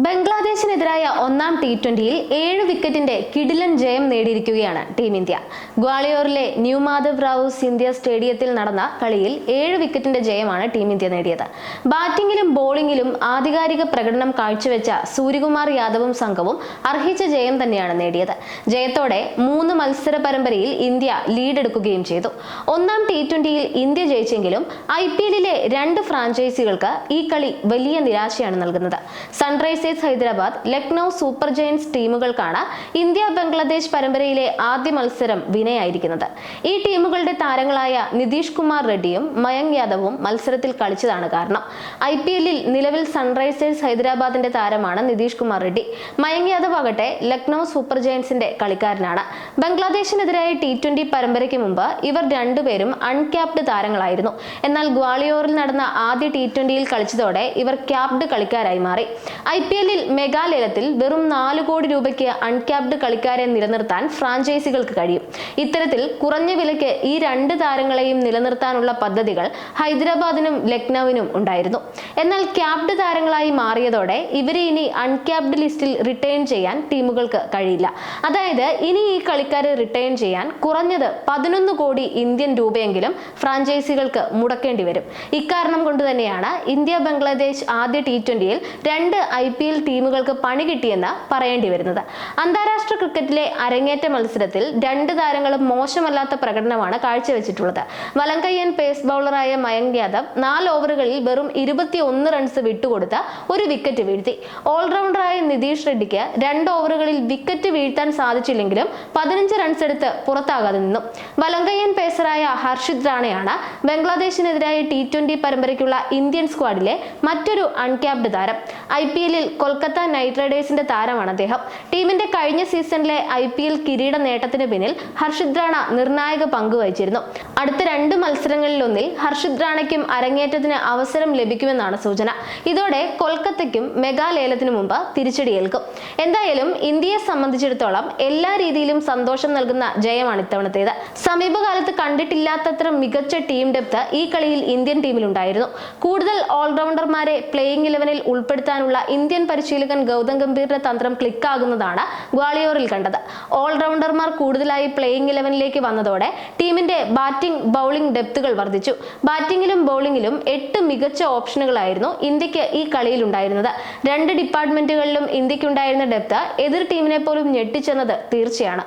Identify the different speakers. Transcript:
Speaker 1: ബംഗ്ലാദേശിനെതിരായ ഒന്നാം ടി20യിൽ 7 വിക്കറ്റിന്റെ കിടിലൻ ജയം നേടിയിരിക്കുകയാണ് ടീം ഇന്ത്യ. ഗ്വാളിയോറിലെ ന്യൂ മാധവ് റാവു സിന്ധ്യ സ്റ്റേഡിയത്തിൽ നടന്ന കളിയിൽ 7 വിക്കറ്റിന്റെ ജയമാണ് ടീം ഇന്ത്യ നേടിയത്. ബാറ്റിംഗിലും ബോളിംഗിലും ആധികാരിക പ്രകടനം കാഴ്ചവെച്ച സൂര്യകുമാർ യാദവും സംഘവും അർഹിച്ച ജയം തന്നെയാണ് നേടിയത്. ജയത്തോടെ 3 മത്സര പരമ്പരയിൽ ഇന്ത്യ ലീഡെടുക്കുകയും ചെയ്തു. ഒന്നാം ടി20യിൽ ഇന്ത്യ ജയിച്ചെങ്കിലും IPLലെ 2 ഫ്രാഞ്ചൈസികൾക്ക് ഈ കളി വലിയ നിരാശയാണ് നൽകുന്നത്. Sunrisers Hyderabad, Lucknow Super Giants ടീമുകൾക്കാണ് ഇന്ത്യ ബംഗ്ലാദേശ് പരമ്പരയിലെ ആദ്യ മത്സരം വിനയായിരിക്കുന്നത്. ഈ ടീമുകളുടെ താരങ്ങളായ നിതീഷ് കുമാർ റെഡ്ഡിയും മയങ്ക് യാദവും മത്സരത്തിൽ കളിച്ചതാണ് കാരണം. IPLൽ നിലവിൽ സൺറൈസേഴ്സ് ഹൈദരാബാദിന്റെ താരമാണ് നിതീഷ് കുമാർ റെഡ്ഡി. മയങ്ക് യാദവ് ആകട്ടെ ലക്നൗ സൂപ്പർ ജയൻസിന്റെ കളിക്കാരനാണ്. ബംഗ്ലാദേശിനെതിരായ ടി20 പരമ്പരയ്ക്ക് മുമ്പ് ഇവർ രണ്ടുപേരും അൺക്യാപ്ഡ് താരങ്ങളായിരുന്നു. എന്നാൽ ഗ്വാളിയോറിൽ നടന്ന ആദ്യ ടി20യിൽ കളിച്ചതോടെ ഇവർ ക്യാപ്ഡ് കളിക്കാരായി മാറി. IPLൽ മെഗാലയത്തിൽ വെറും 4 കോടി രൂപയ്ക്ക് അൺക്യാപ്ഡ് കളിക്കാരെ നിലനിർത്താൻ ഫ്രാഞ്ചൈസികൾക്ക് കഴിയും. ഇത്തരത്തിൽ കുറഞ്ഞ വിലയ്ക്ക് ഈ 2 താരങ്ങളെയും നിലനിർത്താനുള്ള പദ്ധതികൾ ഹൈദരാബാദിനും ലക്നൌവിനും ഉണ്ടായിരുന്നു. എന്നാൽ ക്യാപ്ഡ് താരങ്ങളായി മാറിയതോടെ ഇവരെ ഇനി അൺക്യാപ്ഡ് ലിസ്റ്റിൽ റിട്ടേൺ ചെയ്യാൻ ടീമുകൾക്ക് കഴിയില്ല. അതായത് ഇനി ഈ കളിക്കാരെ റിട്ടേൺ ചെയ്യാൻ കുറഞ്ഞത് 11 കോടി ഇന്ത്യൻ രൂപയെങ്കിലും ഫ്രാഞ്ചൈസികൾക്ക് മുടക്കേണ്ടി വരും. ഇക്കാരണം കൊണ്ട് തന്നെയാണ് ഇന്ത്യ ബംഗ്ലാദേശ് ആദ്യ ടി20യിൽ 2 IPL ടീമുകൾക്ക് പണി കിട്ടിയെന്ന് പറയേണ്ടി വരുന്നത്. അന്താരാഷ്ട്ര ക്രിക്കറ്റിലെ അരങ്ങേറ്റ മത്സരത്തിൽ 2 താരങ്ങളും മോശമല്ലാത്ത പ്രകടനമാണ് കാഴ്ചവെച്ചിട്ടുള്ളത്. വലങ്കയ്യൻ പേസ് ബൗളറായ മയങ്ക് യാദവ് 4 ഓവറുകളിൽ വെറും 21 റൺസ് വിട്ടുകൊടുത്ത് 1 വിക്കറ്റ് വീഴ്ത്തി. ഓൾറൗണ്ടറായ നിതീഷ് റെഡ്ഡിക്ക് 2 ഓവറുകളിൽ വിക്കറ്റ് വീഴ്ത്താൻ സാധിച്ചില്ലെങ്കിലും 15 റൺസ് എടുത്ത് പുറത്താകാതെ നിന്നു. വലങ്കയ്യൻ പേസറായ ഹർഷിത് റാണയാണ് ബംഗ്ലാദേശിനെതിരായ ടി20 പരമ്പരയ്ക്കുള്ള ഇന്ത്യൻ സ്ക്വാഡിലെ മറ്റൊരു അൺക്യാപ്ഡ് താരം. IPLൽ കൊൽക്കത്ത നൈറ്റ് റൈഡേഴ്സിന്റെ താരമാണ് അദ്ദേഹം. ടീമിന്റെ കഴിഞ്ഞ സീസണിലെ IPL കിരീട നേട്ടത്തിന് പിന്നിൽ ഹർഷിത് റാണ നിർണായക പങ്ക് വഹിച്ചിരുന്നു. അടുത്ത 2 മത്സരങ്ങളിലൊന്നിൽ ഹർഷിത് റാണയ്ക്കും അരങ്ങേറ്റത്തിന് അവസരം ലഭിക്കുമെന്നാണ് സൂചന. ഇതോടെ കൊൽക്കത്തയ്ക്കും മെഗാലേലത്തിനു മുമ്പ് തിരിച്ചടിയേൽക്കും. എന്തായാലും ഇന്ത്യയെ സംബന്ധിച്ചിടത്തോളം എല്ലാ രീതിയിലും സന്തോഷം നൽകുന്ന ജയമാണ് ഇത്തവണത്തേത്. സമീപകാലത്ത് കണ്ടിട്ടില്ലാത്തത്ര മികച്ച ടീം ഡെപ്ത് ഈ കളിയിൽ ഇന്ത്യൻ ടീമിലുണ്ടായിരുന്നു. കൂടുതൽ ഓൾറൗണ്ടർമാരെ പ്ലേയിങ് 11ൽ ഉൾപ്പെടുത്താനുള്ള ഇന്ത്യൻ പരിശീലകൻ ഗൗതം ഗംഭീറിന്റെ തന്ത്രം ക്ലിക്കാകുന്നതാണ് ഗ്വാളിയോറിൽ കണ്ടത്. ഓൾറൗണ്ടർമാർ കൂടുതലായി പ്ലേയിങ് 11ലേക്ക് വന്നതോടെ ടീമിന്റെ ബാറ്റിംഗ് ബൗളിംഗ് ഡെപ്തുകൾ വർദ്ധിച്ചു. ബാറ്റിംഗിലും ബൗളിംഗിലും 8 മികച്ച ഓപ്ഷനുകളായിരുന്നു ഇന്ത്യക്ക് ഈ കളിയിൽ ഉണ്ടായിരുന്നത്. 2 ഡിപ്പാർട്ട്മെന്റുകളിലും ഇന്ത്യക്കുണ്ടായിരുന്ന ഡെപ്ത് എതിർ ടീമിനെ പോലും ഞെട്ടിച്ചെന്നത് തീർച്ചയാണ്.